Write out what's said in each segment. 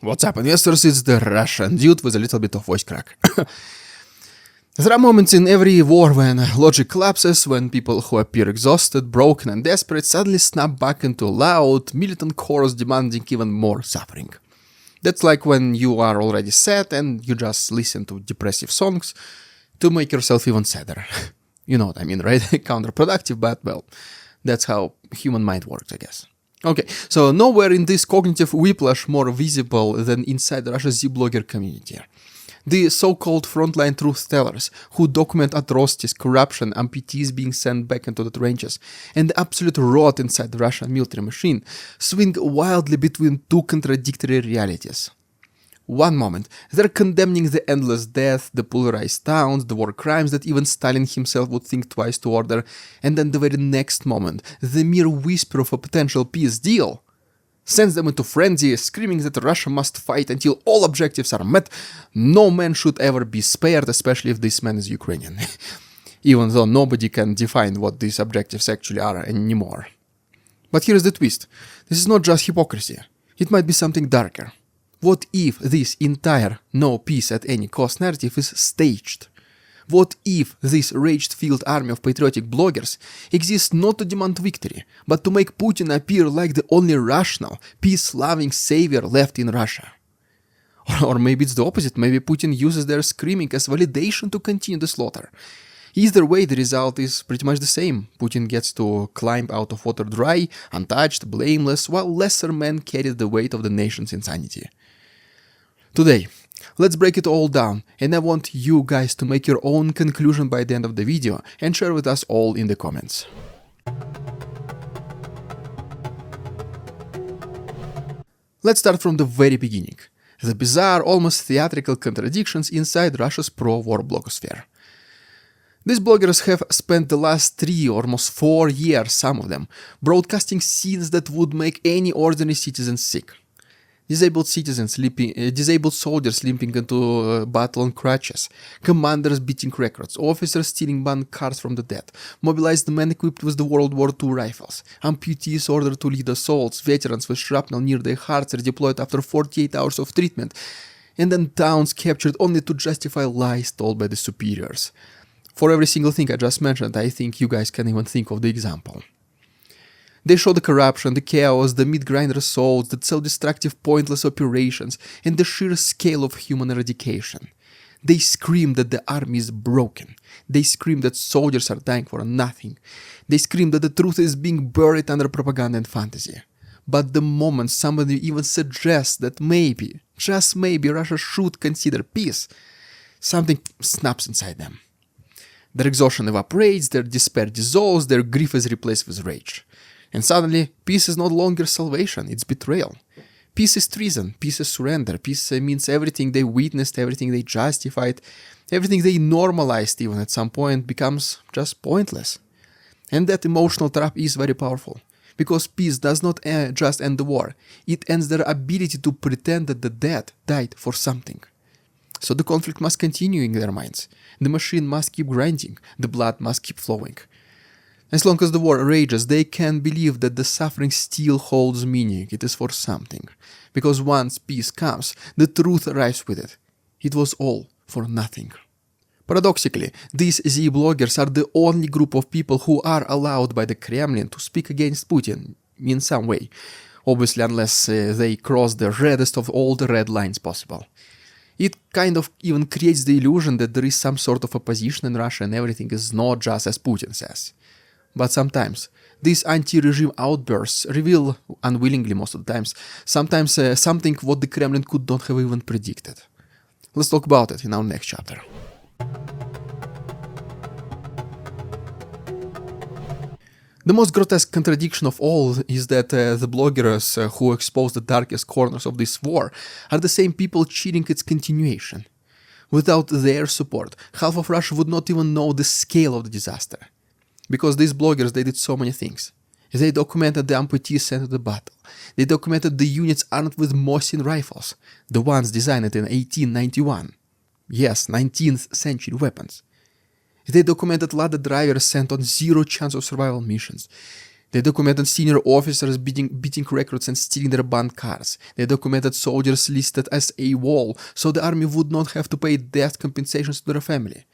What's up, investors? It's the Russian dude with a little bit of voice crack. There are moments in every war when logic collapses, when people who appear exhausted, broken and desperate suddenly snap back into a loud, militant chorus demanding even more suffering. That's like when you are already sad and you just listen to depressive songs to make yourself even sadder. You know what I mean, right? Counterproductive, but well, that's how human mind works, I guess. Okay, so nowhere in this cognitive whiplash more visible than inside Russia's Z-blogger community. The so-called frontline truth-tellers who document atrocities, corruption, amputees being sent back into the trenches, and the absolute rot inside the Russian military machine swing wildly between two contradictory realities. One moment, they're condemning the endless death, the pulverized towns, the war crimes that even Stalin himself would think twice to order, and then the very next moment, the mere whisper of a potential peace deal sends them into frenzy, screaming that Russia must fight until all objectives are met. No man should ever be spared, especially if this man is Ukrainian. Even though nobody can define what these objectives actually are anymore. But here's the twist. This is not just hypocrisy. It might be something darker. What if this entire no peace at any cost narrative is staged? What if this rage-filled army of patriotic bloggers exists not to demand victory, but to make Putin appear like the only rational, peace-loving savior left in Russia? Or maybe it's the opposite, maybe Putin uses their screaming as validation to continue the slaughter. Either way, the result is pretty much the same. Putin gets to climb out of water dry, untouched, blameless, while lesser men carry the weight of the nation's insanity. Today, let's break it all down, and I want you guys to make your own conclusion by the end of the video and share with us all in the comments. Let's start from the very beginning. The bizarre, almost theatrical contradictions inside Russia's pro-war blogosphere. These bloggers have spent the last 3 or almost 4 years, some of them, broadcasting scenes that would make any ordinary citizen sick. Disabled soldiers limping into battle on crutches, commanders beating records, officers stealing banned cars from the dead, mobilized men equipped with the World War II rifles, amputees ordered to lead assaults, veterans with shrapnel near their hearts are deployed after 48 hours of treatment, and then towns captured only to justify lies told by the superiors. For every single thing I just mentioned, I think you guys can even think of the example. They show the corruption, the chaos, the meat-grinder assaults, the self-destructive pointless operations, and the sheer scale of human eradication. They scream that the army is broken. They scream that soldiers are dying for nothing. They scream that the truth is being buried under propaganda and fantasy. But the moment somebody even suggests that maybe, just maybe, Russia should consider peace, something snaps inside them. Their exhaustion evaporates, their despair dissolves, their grief is replaced with rage. And suddenly, peace is no longer salvation, it's betrayal. Peace is treason, peace is surrender, peace means everything they witnessed, everything they justified, everything they normalized even at some point becomes just pointless. And that emotional trap is very powerful, because peace does not just end the war, it ends their ability to pretend that the dead died for something. So the conflict must continue in their minds, the machine must keep grinding, the blood must keep flowing. As long as the war rages, they can believe that the suffering still holds meaning, it is for something. Because once peace comes, the truth arrives with it. It was all for nothing. Paradoxically, these Z-bloggers are the only group of people who are allowed by the Kremlin to speak against Putin in some way. Obviously, unless they cross the reddest of all the red lines possible. It kind of even creates the illusion that there is some sort of opposition in Russia and everything is not just as Putin says. But sometimes, these anti-regime outbursts reveal, unwillingly most of the times, sometimes something what the Kremlin could not have even predicted. Let's talk about it in our next chapter. The most grotesque contradiction of all is that the bloggers who expose the darkest corners of this war are the same people cheering its continuation. Without their support, half of Russia would not even know the scale of the disaster. Because these bloggers, they did so many things. They documented the amputees sent to the battle. They documented the units armed with Mosin rifles, the ones designed in 1891. Yes, 19th century weapons. They documented Lada drivers sent on zero chance of survival missions. They documented senior officers beating recruits and stealing their band cars. They documented soldiers listed as AWOL, so the army would not have to pay death compensations to their family.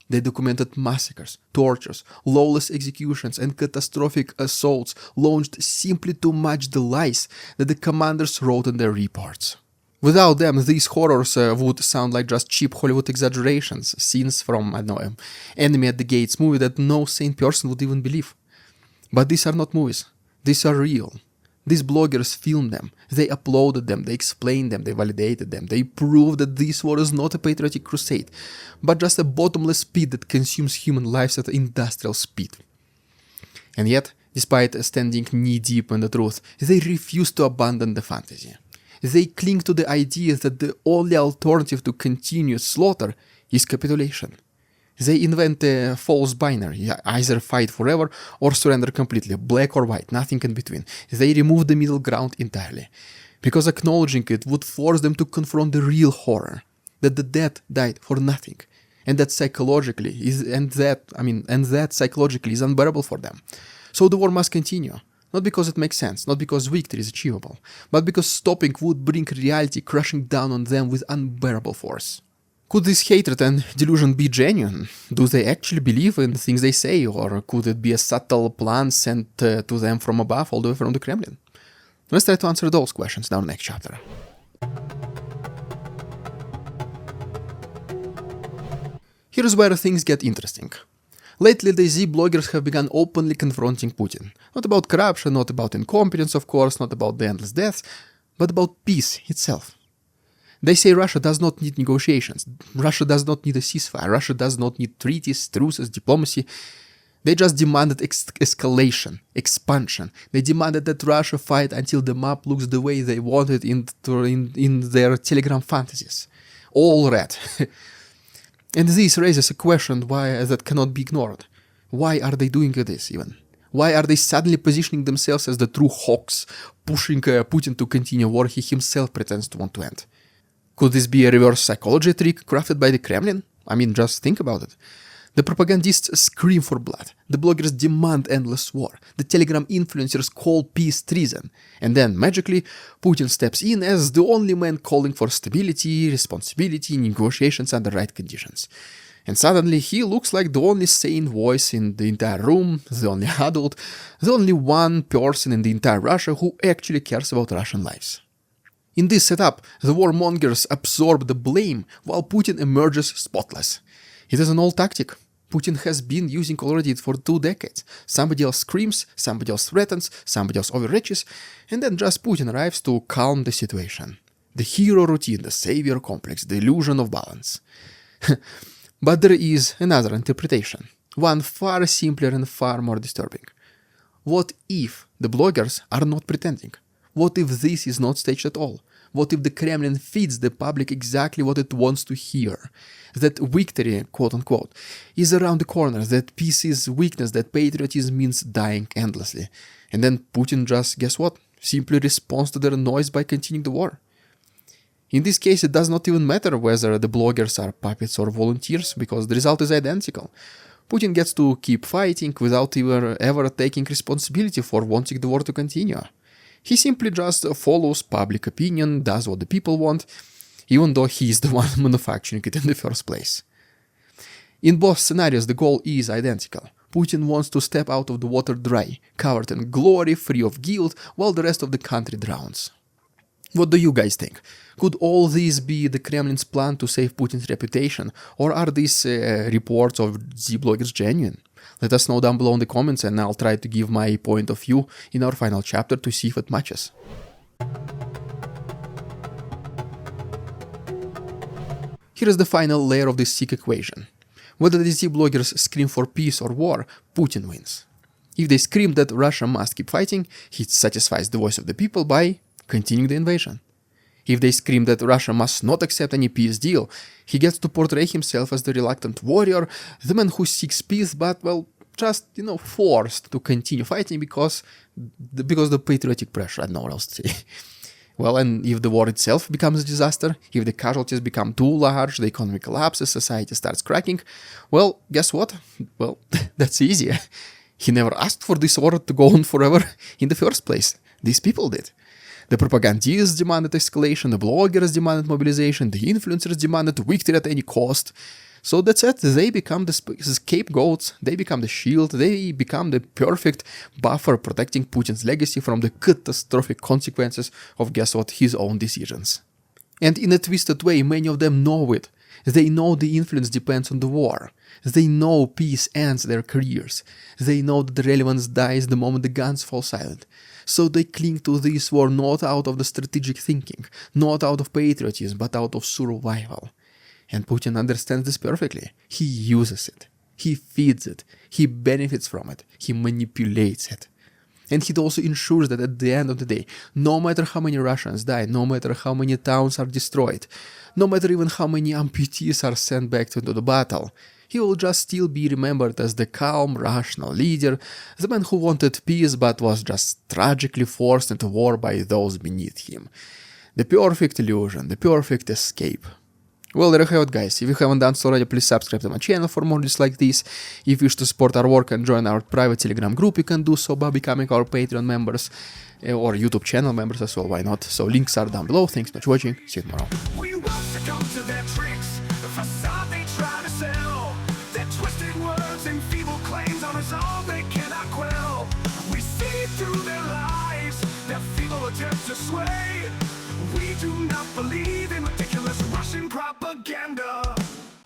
They documented massacres, tortures, lawless executions, and catastrophic assaults launched simply to match the lies that the commanders wrote in their reports. Without them, these horrors would sound like just cheap Hollywood exaggerations, scenes from, Enemy at the Gates movie that no sane person would even believe. But these are not movies. These are real. These bloggers filmed them, they uploaded them, they explained them, they validated them, they proved that this war is not a patriotic crusade, but just a bottomless pit that consumes human lives at industrial speed. And yet, despite standing knee-deep in the truth, they refuse to abandon the fantasy. They cling to the idea that the only alternative to continuous slaughter is capitulation. They invent a false binary, either fight forever or surrender completely, black or white, nothing in between. They remove the middle ground entirely, because acknowledging it would force them to confront the real horror, that the dead died for nothing, and that psychologically is unbearable for them. So the war must continue, not because it makes sense, not because victory is achievable, but because stopping would bring reality crashing down on them with unbearable force. Could this hatred and delusion be genuine? Do they actually believe in the things they say, or could it be a subtle plan sent to them from above, all the way from the Kremlin? Let's try to answer those questions in our next chapter. Here's where things get interesting. Lately, the Z bloggers have begun openly confronting Putin. Not about corruption, not about incompetence, of course, not about the endless deaths, but about peace itself. They say Russia does not need negotiations, Russia does not need a ceasefire, Russia does not need treaties, truces, diplomacy. They just demanded escalation, expansion. They demanded that Russia fight until the map looks the way they wanted in their Telegram fantasies. All red. And this raises a question that cannot be ignored. Why are they doing this even? Why are they suddenly positioning themselves as the true hawks, pushing Putin to continue war he himself pretends to want to end? Could this be a reverse psychology trick crafted by the Kremlin? Just think about it. The propagandists scream for blood, the bloggers demand endless war, the Telegram influencers call peace treason, and then, magically, Putin steps in as the only man calling for stability, responsibility, negotiations under right conditions. And suddenly he looks like the only sane voice in the entire room, the only adult, the only one person in the entire Russia who actually cares about Russian lives. In this setup, the warmongers absorb the blame while Putin emerges spotless. It is an old tactic. Putin has been using already for 2 decades. Somebody else screams, somebody else threatens, somebody else overreaches, and then just Putin arrives to calm the situation. The hero routine, the savior complex, the illusion of balance. But there is another interpretation, one far simpler and far more disturbing. What if the bloggers are not pretending? What if this is not staged at all? What if the Kremlin feeds the public exactly what it wants to hear? That victory, quote-unquote, is around the corner, that peace is weakness, that patriotism means dying endlessly. And then Putin just, guess what? Simply responds to their noise by continuing the war. In this case, it does not even matter whether the bloggers are puppets or volunteers, because the result is identical. Putin gets to keep fighting without ever taking responsibility for wanting the war to continue. He simply just follows public opinion, does what the people want, even though he is the one manufacturing it in the first place. In both scenarios, the goal is identical. Putin wants to step out of the water dry, covered in glory, free of guilt, while the rest of the country drowns. What do you guys think? Could all this be the Kremlin's plan to save Putin's reputation, or are these reports of Z-bloggers genuine? Let us know down below in the comments, and I'll try to give my point of view in our final chapter to see if it matches. Here is the final layer of this sick equation. Whether the Z-bloggers scream for peace or war, Putin wins. If they scream that Russia must keep fighting, he satisfies the voice of the people by continuing the invasion. If they scream that Russia must not accept any peace deal, he gets to portray himself as the reluctant warrior, the man who seeks peace but, just, forced to continue fighting because the patriotic pressure, I don't know what else to say. And if the war itself becomes a disaster, if the casualties become too large, the economy collapses, society starts cracking, guess what? That's easy. He never asked for this war to go on forever in the first place. These people did. The propagandists demanded escalation, the bloggers demanded mobilization, the influencers demanded victory at any cost. So that's it. They become the scapegoats, they become the shield, they become the perfect buffer protecting Putin's legacy from the catastrophic consequences of, guess what, his own decisions. And in a twisted way, many of them know it. They know the influence depends on the war. They know peace ends their careers. They know that the relevance dies the moment the guns fall silent. So they cling to this war not out of the strategic thinking, not out of patriotism, but out of survival. And Putin understands this perfectly. He uses it. He feeds it. He benefits from it. He manipulates it. And he also ensures that at the end of the day, no matter how many Russians die, no matter how many towns are destroyed, no matter even how many amputees are sent back into the battle, he will just still be remembered as the calm, rational leader, the man who wanted peace but was just tragically forced into war by those beneath him. The perfect illusion, the perfect escape. Well, there you have it, guys. If you haven't done so already, please subscribe to my channel for more videos like this. If you wish to support our work and join our private Telegram group, you can do so by becoming our Patreon members or YouTube channel members as well, why not? So links are down below. Thanks so much for watching. See you tomorrow. We won't succumb to their tricks, the facade they try to sell. Their twisted words and feeble claims on us all they cannot quell. We see through their lies, their feeble attempts to sway.